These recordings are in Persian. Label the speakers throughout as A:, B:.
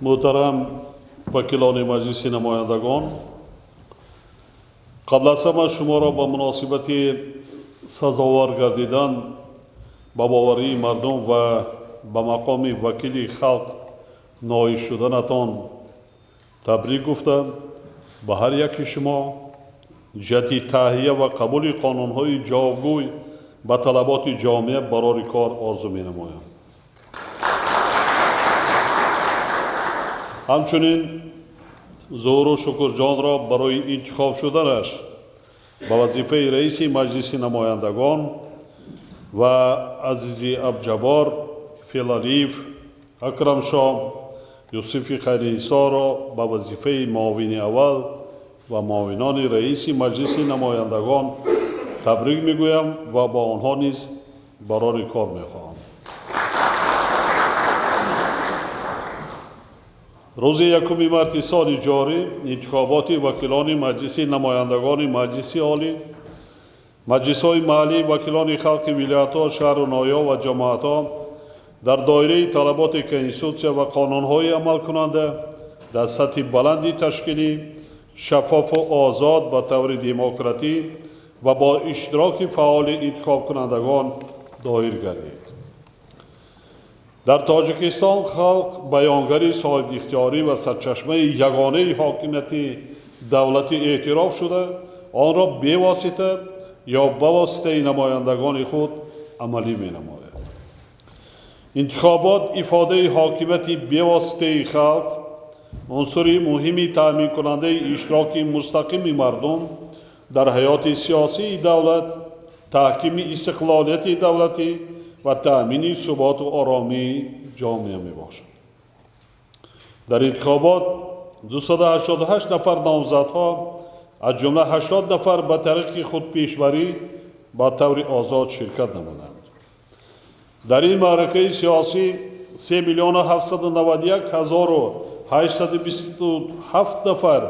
A: محترم وکیلان مجلس نمایندگان، قبل از همه شما را به مناسبت سزاوار گردیدن به باوری مردم و به مقام وکیل خلق نائل شدنتان تبریک گفته به هر یک شما جهت تهیه و قبول قانون‌های جوابگوی به طلبات جامعه برای کار آرزو می‌نمایم. همچنین ظهور و شکرجان را برای انتخاب شدنش به وظیفه رئیس مجلس نمایندگان و عزیزی عبدالجبار فیلالیف اکرم شاه یوسف خیرنسا را به وظیفه معاون اول و معاونان رئیس مجلس نمایندگان تبریک میگویم و با آنها نیز برای کار میخواهم. روز یکمی مرتی سال جاری انتخابات وکیلان مجلس نمایندگان مجلسی عالی، مجلس‌های محلی، وکیلان خلق ولایت‌ها، شهر و ناحیه‌ها و جماعت‌ها در دایره طلبات کنستیتوسیا و قانون‌های عمل کننده در سطح بلندی تشکیلی، شفاف و آزاد به طور دموکراتی و با اشتراک فعال انتخاب کنندگان دایر گردید. در تاجیکستان خلق بیانگری صاحب اختیاری و سرچشمه یگانه حاکمیت دولتی اعتراف شده آن را بواسطه یا بواسطه نمایندگان خود عملی می‌نماید. انتخابات افاده حاکمیت بواسطه خلق عنصری مهمی تامین کننده اشتراک مستقیم مردم در حیات سیاسی دولت، تحکیم استقلالیت دولتی و تأمین ثبات و آرامی جامعه می باشد. در انتخابات 288 نفر نامزدها از جمله 80 نفر به طریق خود پیشبری با طور آزاد شرکت نمودند. در این معرکه سیاسی 3,791,827 نفر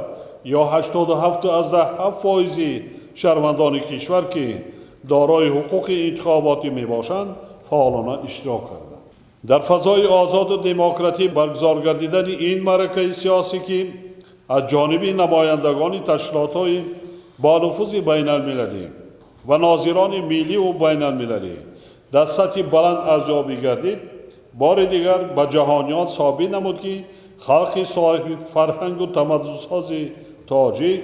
A: یا 87.7% شهروندان کشور که دارای حقوق انتخاباتی می باشند فعالانه اشتراک کردند. در فضای آزاد و دموکراتی برگزار گردیدن این معرکه سیاسی که از جانب نمایندگان تشکیلات‌های با نفوذ بین المللی و ناظران ملی و بین المللی در سطح بلند ارزیابی گردید، بار دیگر به جهانیان ثابت نمود که خلق صاحب فرهنگ و تمدن‌ساز تاجیک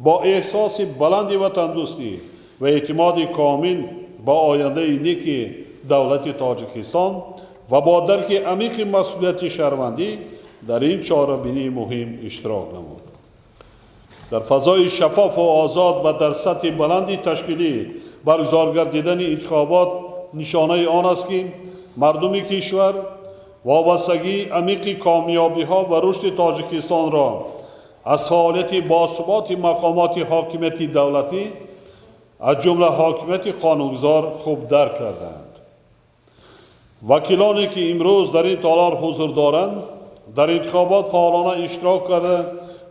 A: با احساس بلند وطن دوستی و اعتماد کامل به آینده نیک دولت تاجیکستان و با درک عمیق مسئولیت شهروندی در این چاره‌بینی مهم اشتراک نمود. در فضای شفاف و آزاد و در سطح بلندی تشکیلی برگزار گردیدن انتخابات نشانه آن است که مردم کشور وابستگی عمیق کامیابی‌ها و رشد تاجیکستان را از حالت باثبات مقامات حاکمیت دولتی از جمله حاکمیت قانونگذار خوب درک کردند. وکیلانی که امروز در این تالار حضور دارند در انتخابات فعالانه اشتراک کرده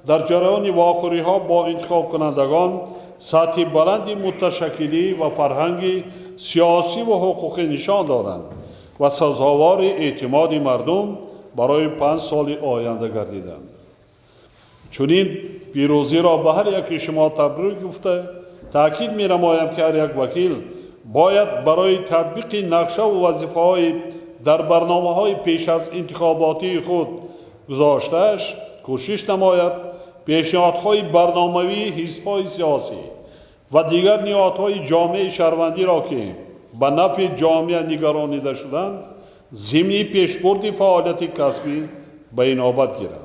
A: در جریان واخوری‌ها با انتخاب کنندگان سطح بلندی متشکلی و فرهنگی سیاسی و حقوقی نشان دادند و سزاوار اعتماد مردم برای 5 سال آینده گردیدند. چنین پیروزی را به هر یک شما تبریک گفته تأکید می‌نمایم که هر یک وکیل باید برای تطبیق نقشه و وظیفه‌های در برنامه‌های پیش از انتخاباتی خود گذاشته‌اش کوشش نماید پیشنهادهای برنامه‌ای حزب‌های سیاسی و دیگر نهادهای جامعه شهروندی را که به نفع جامعه نگرانیده شدند ضمن پیشبرد فعالیت کسبی به نوبت گیرند.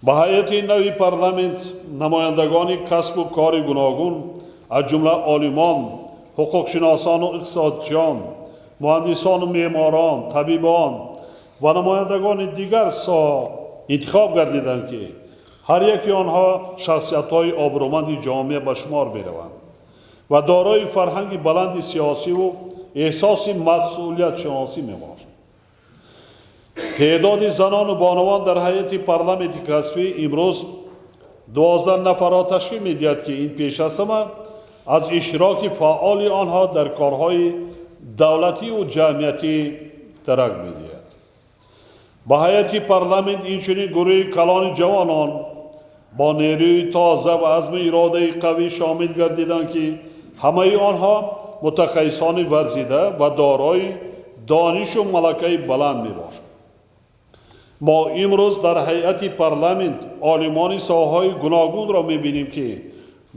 A: به هیئت نوی پارلمانت نمایندگان کسب و کار گوناگون از جمله عالمان، حقوقشناسان و اقتصاددانان، مهندسان و معماران، طبیبان و نمایندگان دیگر انتخاب گردیدند که هر یکی آنها شخصیت‌های آبرومند جامعه به شمار می‌روند و دارای فرهنگ بلند سیاسی و احساس مسئولیت شناسی می‌باشند. تعداد زنان و بانوان در هیئت پارلمانت کسبی امروز 12 نفر را تشکیل می‌دهد که این پیش از همه از اشتراک فعال آنها در کارهای دولتی و جمعیتی درک می‌دهد. ба ҳайати парламент инчунин гурӯҳи калони ҷавонон бо нерӯи тоза ва азми иродаи қавӣ шомил гардиданд, ки ҳамаи онҳо мутахассисони варзида ва дорои донишу малакаи баланд мебошанд. мо имрӯз дар ҳайати парламент олимони соҳаҳои гуногунро мебинем, ки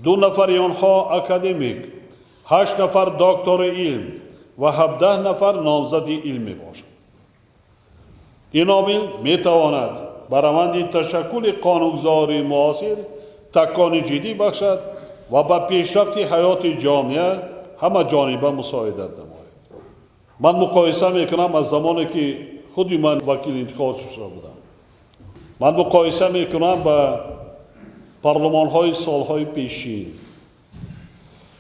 A: 2 нафари онҳо академик, 8 нафар доктори илм ва 17 нафар номзади илм мебошанд. ин омил метавонад ба раванди ташаккули қонунгузории муосир такони ҷиддӣ бахшад ва ба пешрафти ҳаёти ҷомеа ҳамаҷониба мусоидат намояд. ман муқоиса мекунам аз замоне ки худи ман вакил интихоб шуда будам. ман муқоиса мекунам ба парлумонҳои солҳои пешин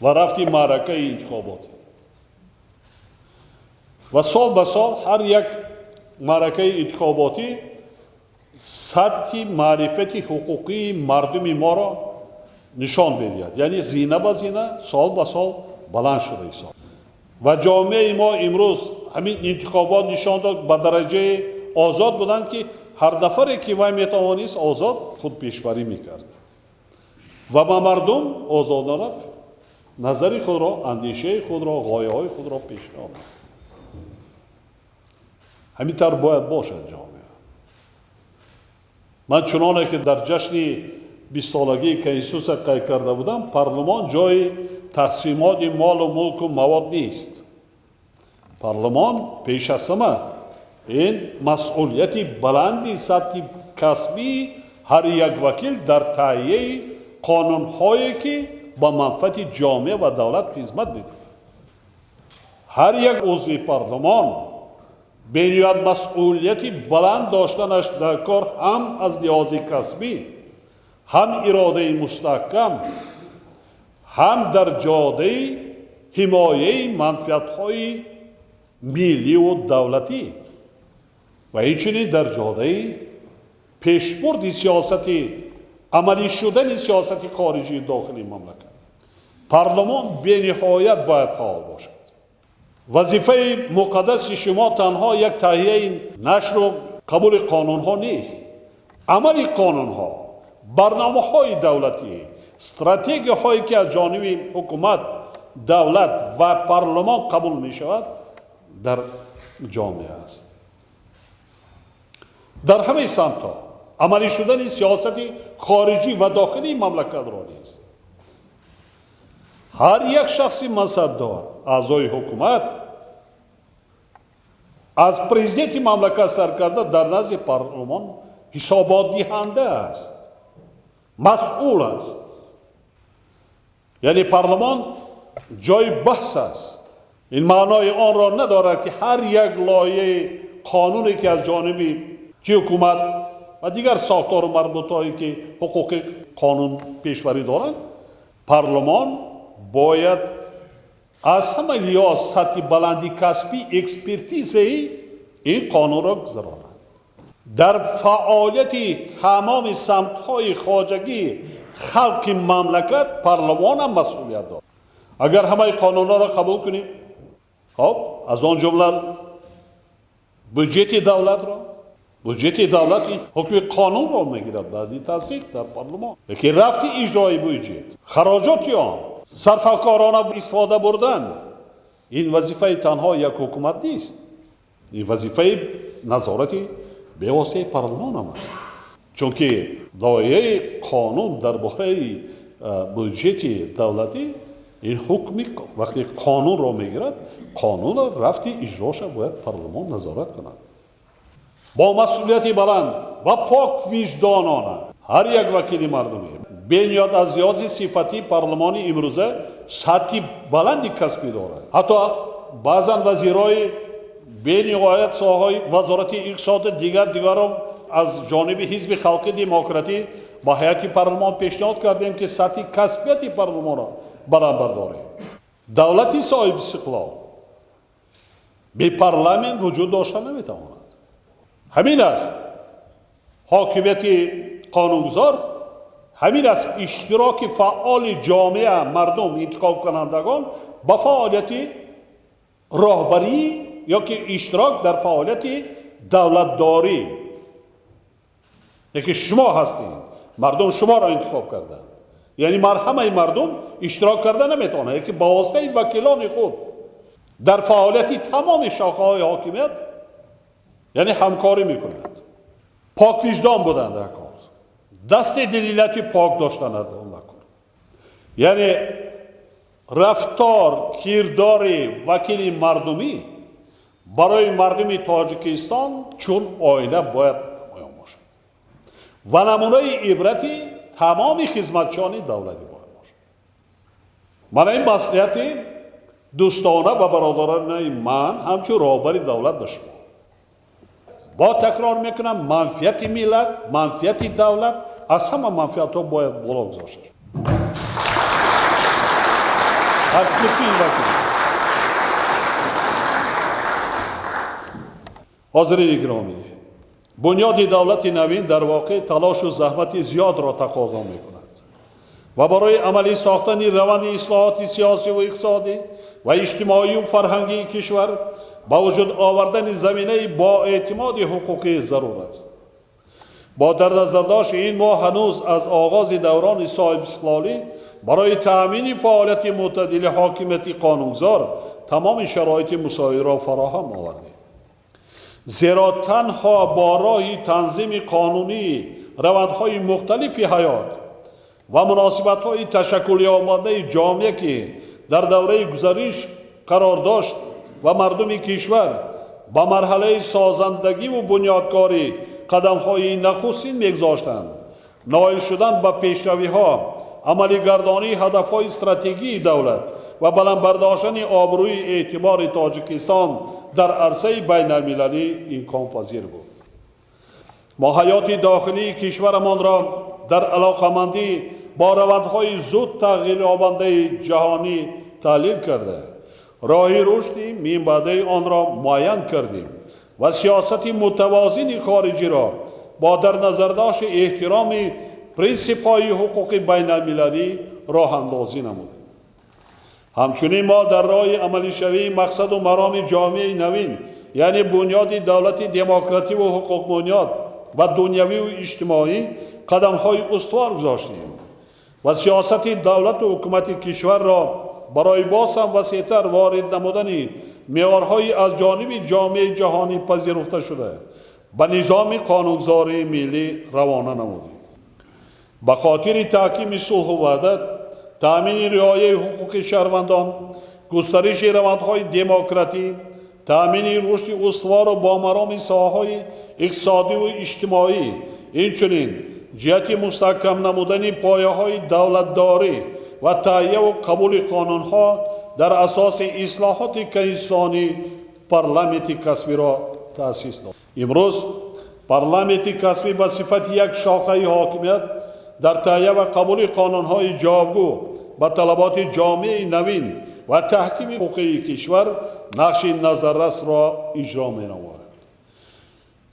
A: ва рафти маъракаи интихоботӣ. ва сол ба сол ҳар як маъракаи интихоботӣ сатҳи маърифати ҳуқуқии мардуми моро нишон медиҳад. яъне зина ба зина, сол ба сол баланд шуда ҳисоб. ва ҷомеаи мо имрӯз ҳамин интихобот нишон дод ба дараҷаи озод буданд, ки ҳар нафаре ки вай метавонист озод худ пешбарӣ мекард ва ба мардум озодона назари худро, андешаи худро, ғояҳои худро пешниҳод. ҳамин тавр бояд бошад ҷомеа. ман чуноне ки дар ҷашни 20-солагии конститутсия қайд карда будам, парлумон ҷои тақсимоти молу мулку мавод нест. парлумон пеш аз ҳама ин масъулияти баланди сатҳи касбии ҳар як вакил дар таҳияи қонунҳое ки ба манфаати ҷомеа ва давлат хизмат мекунад. ҳар як узви парлумон бениҳоят масъулияти баланд доштанаш дар кор ҳам аз лиҳози касбӣ, ҳам иродаи мустаҳкам, ҳам дар ҷодаи ҳимояи манфиатҳои миллию давлатӣ ва инчунин дар ҷодаи пешбурди сиёсати амалӣ шудани сиёсати хориҷии дохилии мамлакат. парлумон бениҳоят бояд фаъол бошад. вазифаи муқаддаси шумо танҳо як таҳияи нашру қабули қонунҳо нест. амали қонунҳо, барномаҳои давлатӣ, стратегияҳое ки аз ҷониби ҳукумат, давлат ва парлумон қабул мешавад дар ҷомеа аст. дар ҳамаи самтҳо амалӣ шудани сиёсати хориҷӣ ва дохилии мамлакатро нест. ҳар як шахси мансабдор, аъзои ҳукумат, аз президенти мамлакат сар карда дар назди парлумон ҳисоботдиҳанда аст, масъул аст. яъне парлумон ҷои баҳс аст. ин маънои онро надорад ки ҳар як лоиҳаи қонуне ки аз ҷониби ҷи ҳукумат ва дигар сохтору марбутое ки ҳуқуқи қонун пешбарӣ доранд, парлумон бояд аз ҳама лиҳоз сатҳи баланди касби экспертизаи ин қонунро гузаронад. дар фаъолияти тамоми самтҳои хоҷагии халқи мамлакат парлумон ҳам масъулият дорад. агар ҳамаи қонунҳоро қабул кунем, хоб аз он ҷумла бюҷети давлатро, бюҷети давлат ҳукми қонунро мегирад баъди тасдиқ дар парлумон. лекин рафти иҷрои бюҷет, хароҷоти он, сарфакорона истифода бурдан, ин вазифаи танҳо як ҳукумат нест. ин вазифаи назорати бевоситаи парлумон ҳам аст. чунки лоиҳаи қонун дар бораи бюҷети давлатӣ ин ҳукми вақти қонунро мегирад, қонунро рафти иҷроша бояд парлумон назорат кунад. бо масъулияти баланд ва пок виҷдонона ҳар як вакили мардумӣ бениҳоят аз лиҳози сифати парлумони имрӯза сатҳи баланди касбӣ дорад. ҳатто баъзан вазирои бениҳоят соҳаи вазорати иқтисоду дигаро аз ҷониби ҳизби халқи демократӣ ба ҳайати парлумон пешниҳод кардем ки сатҳи касбияти парлумонро баланд бардорем. давлати соҳиб истиқлол бе парламент вуҷуд дошта наметавонад. ҳамин аст ҳокимияти қонунгузор, ҳамин аст иштироки фаъоли ҷомеа, мардум, интихобкунандагон ба фаъолияти роҳбарӣ ё ки иштирок дар фаъолияти давлатдорӣ یکی شما هستید. مردم شما را انتخاب کردند. یعنی همه مردم اشتراک کرده نمیتونه. یکی با واسطه وکیلان خود در فعالیت تمام شاخه‌های حاکمیت یعنی همکاری میکنند. پاک وجدان بودند در کار. دست دلیلتی پاک داشتند در کار. یعنی رفتار کردار وکیل مردمی برای مردم تاجیکستان چون آینه باید باشد و نمونه عبرتی تمام خدمتچیان دولتی باید باشد. من این مصلحت دوستانه و برادران من همچون راهبر دولت به شما با تکرار میکنم، منفعت ملت، منفعت دولت از همه منفعت ها باید بالا گذاشته. حاضرین گرامی، بنیاد دولت نوین در واقع تلاش و زحمت زیاد را تقاضا میکند و برای عملی ساختن روند اصلاحات سیاسی و اقتصادی و اجتماعی و فرهنگی کشور با وجود آوردن زمینه با اعتماد حقوقی ضرور است. با در نظر داشت این ما هنوز از آغاز دوران صاحب استقلالی برای تأمین فعالیت معتدل حاکمیت قانونگذار تمام شرایط مساوی را فراهم آوردیم. زیرا تنها با راه تنظیم قانونی روندهای مختلف حیات و مناسبت‌های تشکل یابنده جامعه که در دوره گذشته قرار داشت و مردم کشور با مرحله سازندگی و بنیادکاری قدم‌های نخستین می‌گذاشتند، نائل شدن به پیشروی‌ها، عملی گردانی هدف‌های استراتژیکی دولت و بلند برداشتن آبروی اعتبار تاجیکستان در عرصه بین‌المللی امکان پذیر بود. ما حیات داخلی کشورمان را در علاقه‌مندی با روندهای زود تغییر یابنده جهانی تحلیل کرده، راه رشد منبع آن را معین کردیم و سیاست متوازن خارجی را با در نظر داشت احترام پرینسیپ‌های حقوق بین‌المللی راه اندازی نمودیم. همچنین ما در راه عملی شوی مقصد و مرام جامعه نوین یعنی بنیاد دولت دموکراتی و حقوق بنیاد و دنیوی و اجتماعی قدم‌های استوار گذاشتیم و سیاست دولت و حکومت کشور را برای باز هم وسیع‌تر وارد نمودن معیارهای از جانب جامعه جهانی پذیرفته شده به نظام قانونگذاری ملی روانه نمودیم. به خاطر تحکیم صلح و وحدت، تأمین رعایت حقوق شهروندان، گسترش روندهای دموکراتی، تأمین رشد استوار و بامرام ساحه‌های اقتصادی و اجتماعی، اینچنین جهت مستحکم نمودن پایه‌های دولتداری و تهیه و قبول قانون‌ها در اساس اصلاحات کنستانی پارلمانت کسبی را تأسیس داد. امروز پارلمانت کسبی به صفت یک شاخه حاکمیت در تهیه و قبول قانون‌های جوابگو به طلبات جامعه نوین و تحکیم حقوقی کشور نقش نظررس را اجرا می‌نماید.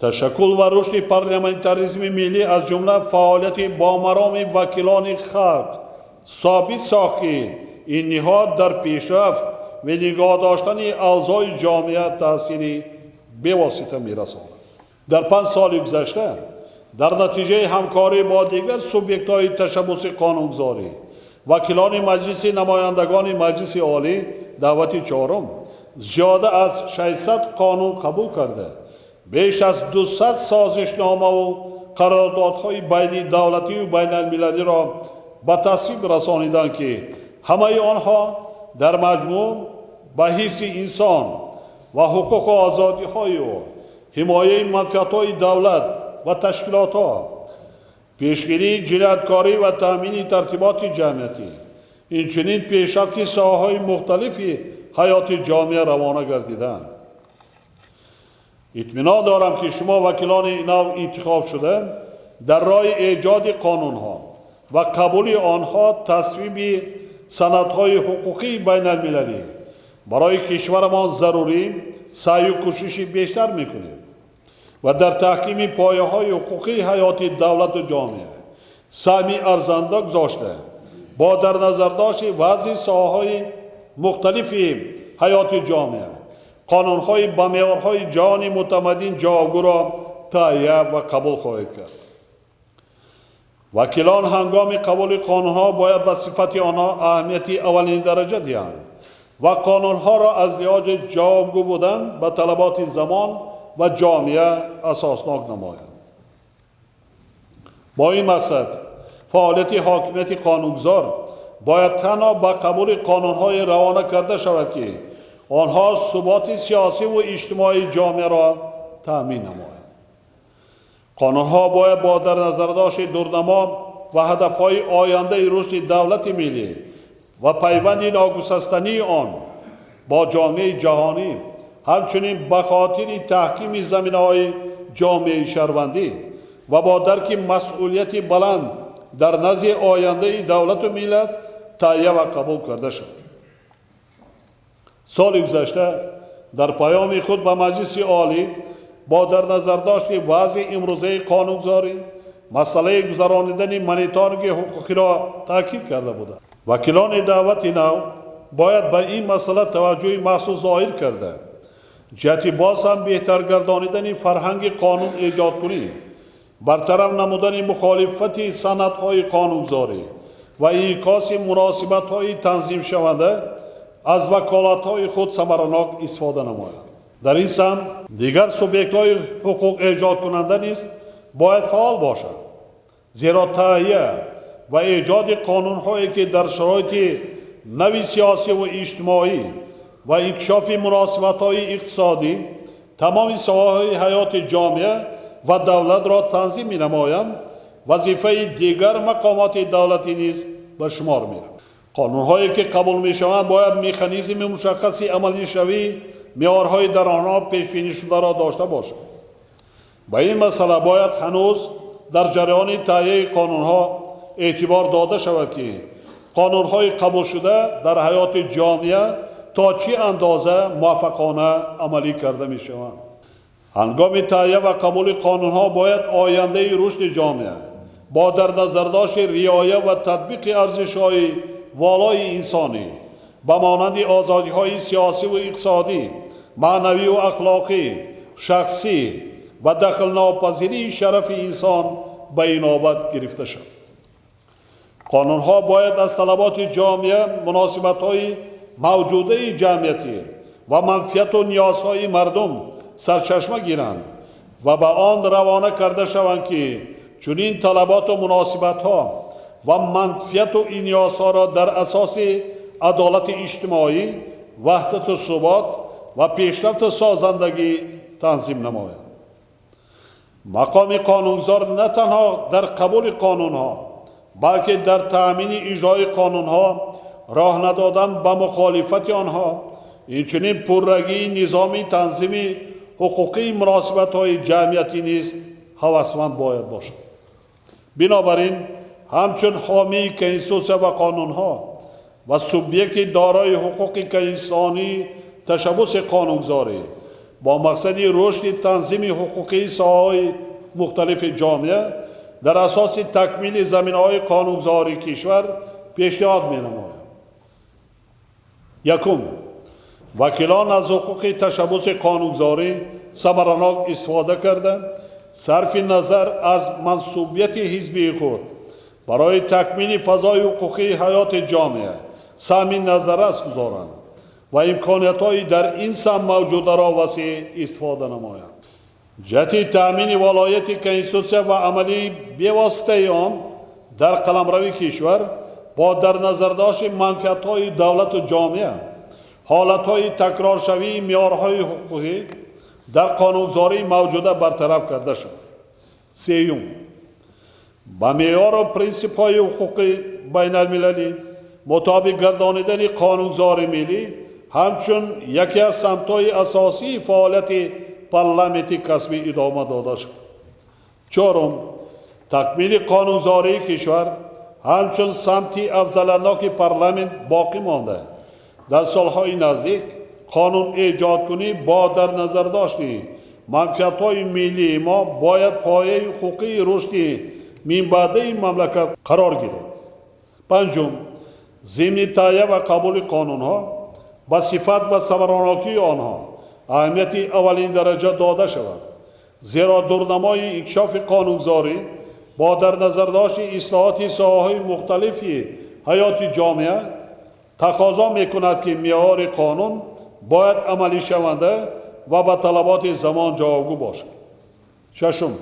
A: تشکل و رشد پارلمانتاریسم ملی از جمله فعالیت با مرام وکیلان خلق ثابت ساخت که این نهاد در پیشرفت و نگاه داشتن اعضای جامعه تأثیری بواسطه می‌رساند. در 5 سال گذشته در نتیجه همکاری با دیگر سوبیکت‌های تشبث قانونگذاری، وکیلان مجلس نمایندگان مجلس عالی دعوتی 4 زیاده از 600 قانون قبول کرده، بیش از 200 سازشنامه و قراردادهای بین دولتی و بین المللی را به تصویب رسانیدند که همه آنها در مجموع به حفظ انسان و حقوق و آزادی‌های او، حمایه منفعت‌های دولت و تشکیلات‌ها، پیشگیری جنایتکاری و تأمین ترتیبات جمعیتی، اینچنین پیشرفت ساحه‌های مختلف حیات جامعه روانه گردیدند. اطمینان دارم که شما وکیلان این انتخاب شده در راه ایجاد قانون‌ها و قبول آنها تصویب سندهای حقوقی بین المللی برای کشورمان ضروری سعی و کوشش بیشتر میکنید و در تحکیم پایه‌های حقوقی حیات دولت و جامعه سهمی ارزنده گذاشته با در نظر داشت وضع ساحه‌های مختلف حیات جامعه قانون‌های با معیارهای جهانی متمدن جوابگو را تهیه و قبول خواهید کرد. وکیلان هنگام قبول قانونها باید به صفت آنها اهمیتی اولین درجه دهند و قانونها را از لحاظ جوابگو بودن به طلبات زمان و جامعه اساسناک نمایند. با این مقصد فعالیت حاکمیت قانونگذار باید تنها به قبول قانونهای روانه کرده شود که آنها ثبات سیاسی و اجتماعی جامعه را تأمین نمایند. قانونها باید با در نظر داشت دورنما و هدفهای آینده رشد دولت ملی و پیوند ناگسستنی آن با جامعه جهانی، همچنین به خاطر تحکیم زمینه‌های جامعه شهروندی و با درک مسئولیت بلند در نزد آینده دولت و ملت تهیه و قبول کرده شد. سال گذشته در پیام خود به مجلس عالی با در نظر داشت وضع امروزه قانونگذاری مسئله گذرانیدن مانیتورینگ حقوقی را تاکید کرده بودند. وکیلان دعوتی نو باید به این مسئله توجه مخصوص ظاهر کرده جهت باز هم بهتر گردانیدن فرهنگ قانون ایجاد کنی، برطرف نمودن مخالفت سندهای قانونگذاری و انعکاس مناسبت‌های تنظیم شونده از وکالت‌های خود ثمرناک استفاده نمایند. در این سمت دیگر سوبیکت‌های حقوق ایجاد کننده نیز باید فعال باشند، زیرا تهیه و ایجاد قانون‌هایی که در شرایط نوی سیاسی و اجتماعی و انکشاف مناسبت‌های اقتصادی تمام ساحه‌های حیات جامعه و دولت را تنظیم می‌نمایند، وظیفه دیگر مقامات دولتی نیز به شمار می‌رود. قانون‌هایی که قبول می‌شوند باید مکانیزم مشخصی عملی شوی معیارهای در آنها پیش‌بینی شده را داشته باشد. به این مسئله باید هنوز در جریان تهیه قانون‌ها اعتبار داده شود که قانون‌های قبول شده در حیات جامعه تا چه اندازه موفقانه عملی کرده می‌شوند. هنگام تهیه و قبول قانون‌ها باید آینده رشد جامعه با در نظر داشت رعایت و تطبیق ارزش‌های والای انسانی به مانند آزادی‌های سیاسی و اقتصادی، معنوی و اخلاقی، شخصی و دخل ناپذیری شرف انسان به اینابت گرفته شد. قانون‌ها باید از طلبات جامعه، مناسبت‌های موجوده جمعیتی و منفعت و نیازهای مردم سرچشمه گیرند و به آن روانه کرده شوند که چنین طلبات و مناسبت‌ها و منفعت و نیازها را در اساس عدالت اجتماعی، وحدت و ثبات و پیشرفت سازندگی تنظیم نمایند. مقام قانونگذار نه تنها در قبول قانونها بلکه در تأمین اجرای قانونها، راه ندادن به مخالفت آنها، اینچنین پررگی نظامی تنظیم حقوقی مناسبت‌های جمعیتی نیز هوسمند باید باشد. بنابراین همچون حامی کنستیتوسیون و قانونها و سوبیکت دارای حقوق انسانی تشبث قانونگذاری با مقصد رشد تنظیم حقوقی ساحه‌های مختلف جامعه در اساس تکمیل زمینه‌های قانونگذاری کشور پیشنهاد می‌نمایم. یکم، وکیلان از حقوق تشبث قانونگذاری ثمرناک استفاده کرده صرف نظر از منصوبیت حزبی خود برای تکمیل فضای حقوقی حیات جامعه سهم نظررس گذارند و امکانیت‌های در این سهم موجوده را وسیع استفاده نمایند. جهت تأمین ولایت کنستیتوسیون و عملی بی‌واسطه آن در قلمرو کشور با در نظر داشت منفعت‌های دولت و جامعه، حالت‌های تکرارشوی معیارهای حقوقی در قانونگذاری موجوده برطرف کرده شد. سیوم، با معیار و پرینسیپ‌های حقوقی بین المللی مطابق گردانیدن قانونگذاری ملی همچون یکی از سمت‌های اساسی فعالیت پارلمانتی کسبی ادامه داده شد. چهارم، تکمیل قانونگذاری کشور همچون سمتی افضلناک پارلمان باقی مانده. در سالهای نزدیک قانون ایجاد کنی با در نظر داشتی منفعت‌های ملی ما باید پایه حقوقی رشد منبعده مملکت قرار گیرد. پنجم، ضمن تهیه و قبول قانونها با صفت و ثمرناکی آنها اهمیت اولین درجه داده شود، زیرا دورنمای انکشاف قانونگذاری با در نظر داشت اصلاحات ساحه‌های مختلفی حیات جامعه تقاضا میکند که معیار قانون باید عملی شونده و به طلبات زمان جوابگو باشد. ششم،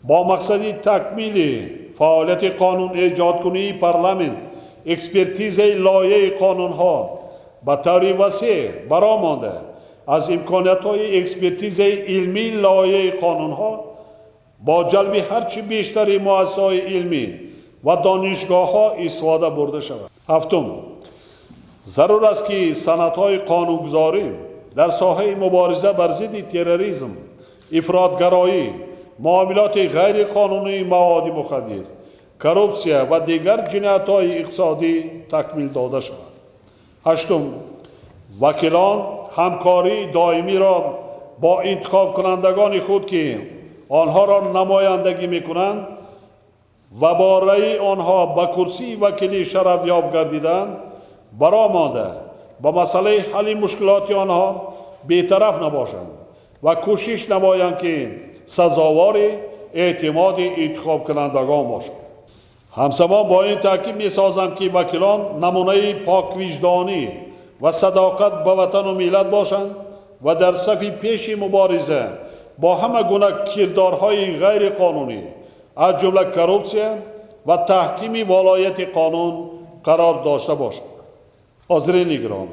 A: با مقصد تکمیل فعالیت قانون ایجادکنی پارلمان اکسپرتیز لایحه قانونها به طور وسیع برآمده از امکانیت‌های اکسپرتیز علمی لایحه قانونها با جلب هرچی بیشتر مؤسسه‌های علمی و دانشگاه‌ها استفاده برده شود. هفتم، ضرور است که سندهای قانونگذاری در ساحه مبارزه بر ضد تروریسم، افراطگرایی، معاملات غیر قانونی مواد مخدر، کروپسیا و دیگر جنایت‌های اقتصادی تکمیل داده شود. هشتم، وکیلان همکاری دائمی را با انتخاب کنندگان خود که آنها را نمایندگی می‌کنند و با رأی آنها به کرسی وکیلی شرف یاب گردیدند برآمده با مسئله حل مشکلات آنها بی‌طرف نباشند و کوشش نمایند که سزاوار اعتماد انتخاب کنندگان باشند. همزمان با این تاکید می‌سازم که وکیلان نمونه پاک وجدانی و صداقت به وطن و ملت باشند و در صف پیش مبارزه با همه گونه کردارهای غیر قانونی از جمله کروپسیا و تحکیم ولایت قانون قرار داشته باشند. حاضرین گرامی،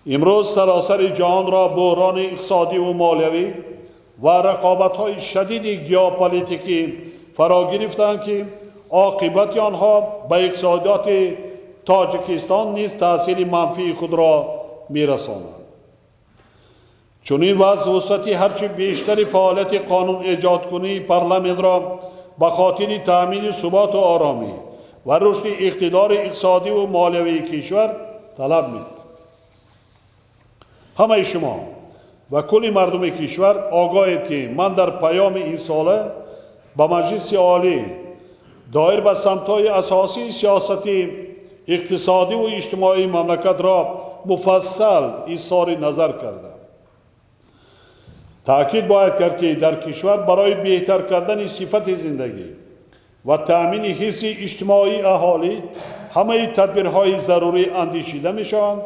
A: امروز سراسر جهان را بحران اقتصادی و مالیوی و رقابت‌های شدید ژئوپلیتیکی فرا گرفتند که عاقبت آنها به اقتصادیات تاجیکستان نیز تأثیر منفی خود را می‌رساند. چنین وضع وسعت هرچی بیشتر فعالیت قانون ایجاد کنی پارلمان را به خاطر تأمین ثبات و آرامی و رشد اقتدار اقتصادی و مالیوی کشور طلب می‌کند. همه شما و کل مردم کشور آگاهید که من در پیام این ساله به مجلس عالی دایر به سمت‌های اساسی سیاستی اقتصادی و اجتماعی مملکت را مفصل اظهار نظر کردم. تأکید باید کرد که در کشور برای بهتر کردن صفت زندگی و تأمین حفظ اجتماعی اهالی همه تدبیرهای ضروری اندیشیده می‌شوند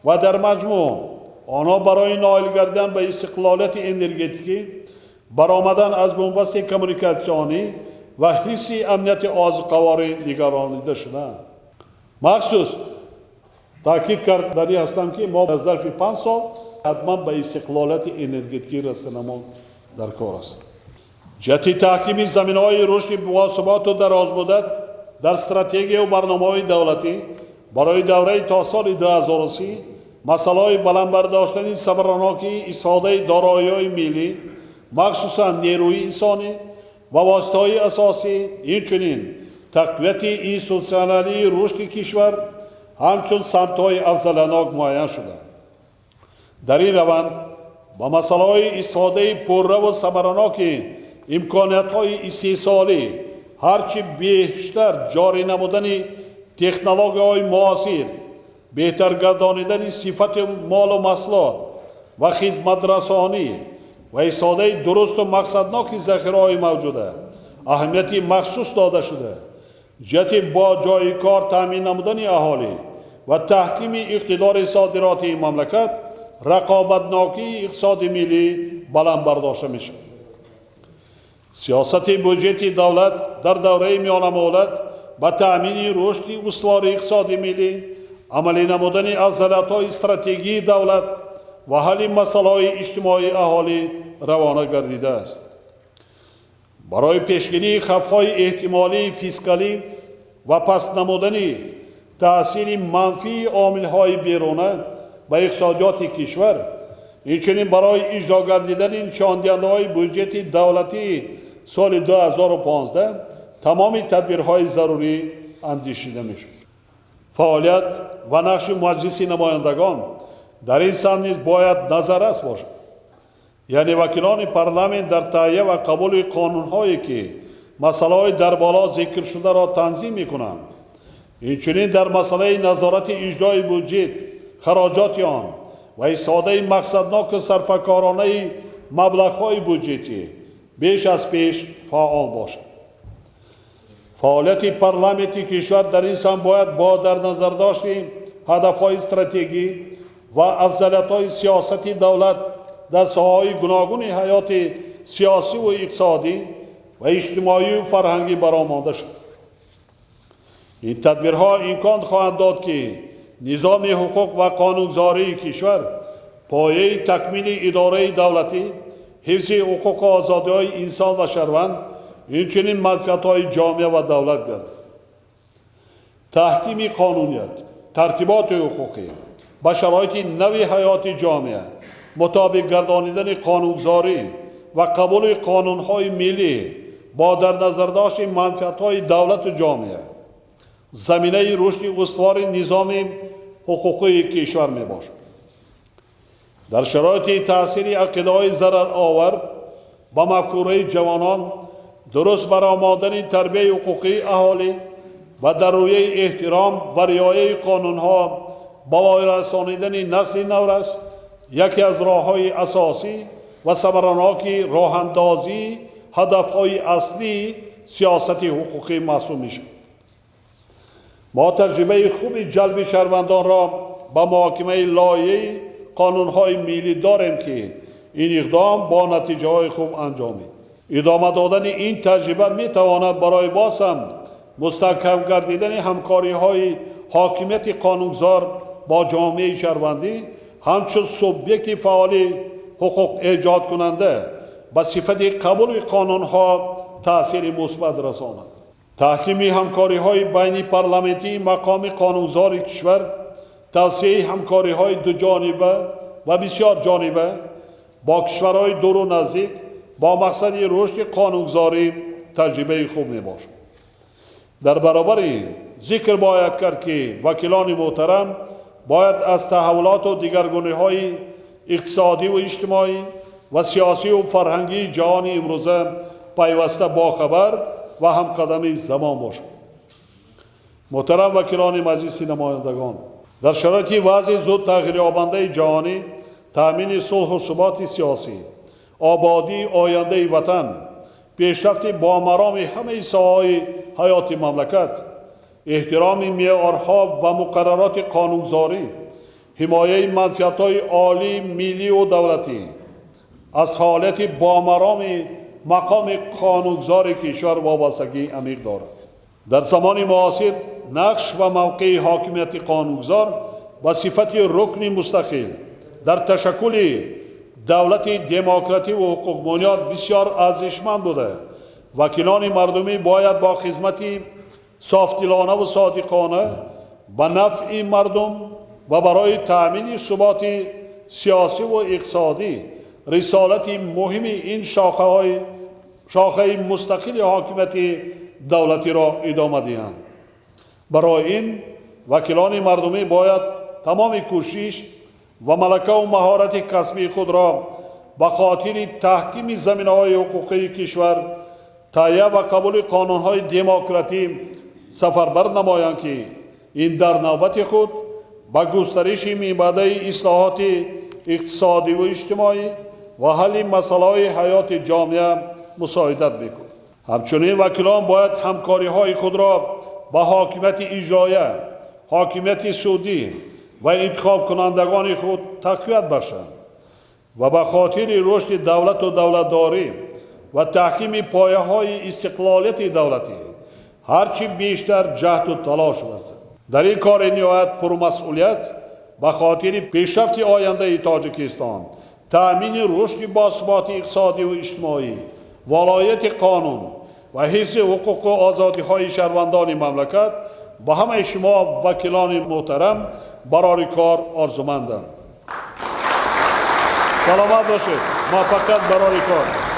A: و در مجموع آنها برای نائل گردیدن به استقلالیت انرژتیکی، برآمدن از بنبست کمیونیکاسیونی و حفظ امنیت آذوقه‌واری نگرانیده شدند. مخصوص تاکید کردنی هستم که ما در ظرف 5 سال حتما به استقلالیت انرژتیکی رسیدنمان در کار است. جهت تحکیم زمینه‌های رشد باثبات و درازمدت در استراتژی و برنامه‌های دولتی برای دوره تا سال 2030 مسائل بلند برداشتن صبراناکی استفاده دارایی‌های ملی مخصوصا نیروی انسانی و واسطه‌های اساسی، اینچنین تقویت اینستیتوسیونالی رشد کشور همچون سمت‌های افضلانک معین شده. در این روند با مسائل استفاده پررو و صبراناک امکانیت‌های استحصالی هرچی بیشتر جاری نمودن تکنولوژی‌های معاصر، بهتر گردانیدن صفت مال و محصولات و خدمت رسانی و استفاده درست و مقصدناک ذخیره‌های موجوده اهمیت مخصوص داده شده. جهت با جای کار تامین نمودن اهالی و تحکیم اقتدار صادرات این مملکت رقابتناکی اقتصاد ملی بلند برداشته می‌شود. سیاست بودجه دولت در دوره میان مدت با تامین رشد استوار اقتصاد ملی، عملی نمودن افضلیت‌های استراتژی دولت و حل مسائل اجتماعی اهالی روانه گردیده است. برای پیشگیری خطرهای احتمالی فیسکالی و پس نمودن تأثیر منفی عامل‌های بیرونه به اقتصادیات کشور، اینچنین برای اجرا گردیدن نشانده‌های بودجه دولتی سال 2015 تمام تدبیرهای ضروری اندیشیده می‌شود. فعالیت و نقش مجلس نمایندگان در این سمت نیز باید نظررس باشد. یعنی وکیلان پارلمان در تهیه و قبول قانون‌هایی که مسائل در بالا ذکر شده را تنظیم می‌کنند، اینچنین در مسئله نظارت اجرای بودجه، خراجات آن و استفاده مقصدناک صرفه‌کارانه مبلغ‌های بودجتی بیش از پیش فعال باشد. فعالیت پارلمانتی کشور در این سمت باید با در نظر داشتیم هدف‌های استراتژی و افضلیت‌های سیاسی دولت در ساحه‌های گوناگون حیات سیاسی و اقتصادی و اجتماعی و فرهنگی برآمده شد. این تدبیرها امکان خواهند داد که نظام حقوق و قانونگذاری کشور پایه تکمیل اداره دولتی، حفظ حقوق و آزادی‌های انسان و شهروند، همچنین منفعت‌های جامعه و دولت گردد. تحکیم قانونیت، ترتیبات حقوقی با شرایط نوی حیات جامعه، مطابق گردانیدن قانونگذاری و قبول قانون‌های ملی با در نظر داشت منفعت‌های دولت و جامعه زمینه رشد استوار نظام حقوقی کشور میباشد. در شرایط تأثیر عقیده‌های ضرر آور با مفکوره جوانان، درست برآمدن تربیت حقوقی اهالی و در روی احترام و رعایت قانون‌ها با رسانیدن نسل نو است یکی از راه‌های اساسی و ثمرناک راه‌اندازی هدف‌های اصلی سیاست حقوقی محسوب می‌شود. ما تجربه خوب جلب شهروندان را با محاکمه لایحه قانون‌های ملی داریم که این اقدام با نتیجه‌های خوب انجامید. ادامه دادن این تجربه می‌تواند برای باز هم مستحکم گردیدن همکاری‌های حاکمیت قانونگذار با جامعه شهروندی همچون سوبیکت فعال حقوق ایجاد کننده با صفت قبول قانون‌ها تأثیر مثبت رساند. تحکیم همکاری‌های بین پارلمانتی مقام قانونگذار کشور، توسعه همکاری‌های دو جانبه و بسیار جانبه با کشورهای دور و نزدیک با مقصد رشد قانونگذاری تجربه خوب میباشد. در برابر این ذکر باید کرد که وکیلان محترم باید از تحولات و دیگرگونی‌های اقتصادی و اجتماعی و سیاسی و فرهنگی جهان امروزه پیوسته باخبر و همقدم زمان باشد. محترم وکیلان مجلس نمایندگان، در شرایط وضع زود تغییر یابنده جهانی، تامین صلح و ثبات سیاسی، آبادی آینده وطن، پیشرفت با مرام همه ساحه‌های حیات مملکت، احترام معیارها و مقررات قانونگذاری، حمایه منفعت‌های عالی ملی و دولتی از حالت با مرام مقام قانونگذار کشور وابستگی عمیق دارد. در زمان معاصر نقش و موقع حاکمیت قانونگذار و صفت رکن مستقل در تشکل دولت دموکراتی و حقوق بنیاد بسیار ارزشمند بوده. وکیلان مردمی باید با خدمتی صافدلانه و صادقانه به نفع مردم و برای تأمین ثبات سیاسی و اقتصادی رسالت مهم این شاخه مستقل حاکمیت دولتی را ادامه دهند. برای این وکیلان مردمی باید تمام کوشش و ملکه و مهارت کسبی خود را به خاطر تحکیم زمینه‌های حقوقی کشور، تهیه و قبول قانون‌های دموکراتی سفربر نمایند که این در نوبت خود به گسترش منبع اصلاحات اقتصادی و اجتماعی و حل مسائل حیات جامعه مساعدت می‌کند. همچنین وکیلان باید همکاری‌های خود را با حاکمیت اجرایه، حاکمیت سودی و انتخاب کنندگان خود تقویت بخشند و به خاطر رشد دولت و دولتداری و تحکیم پایه‌های استقلالیت دولتی هرچی بیشتر جهد و تلاش ورزند. در این کار نهایت پرمسئولیت به خاطر پیشرفت آینده تاجیکستان، تأمین رشد باثبات اقتصادی و اجتماعی، ولایت قانون و حفظ حقوق و آزادی‌های شهروندان مملکت با همه شما وکیلان محترم برای کار آرزومندم. سلامت باشید. موفقیت برای کار.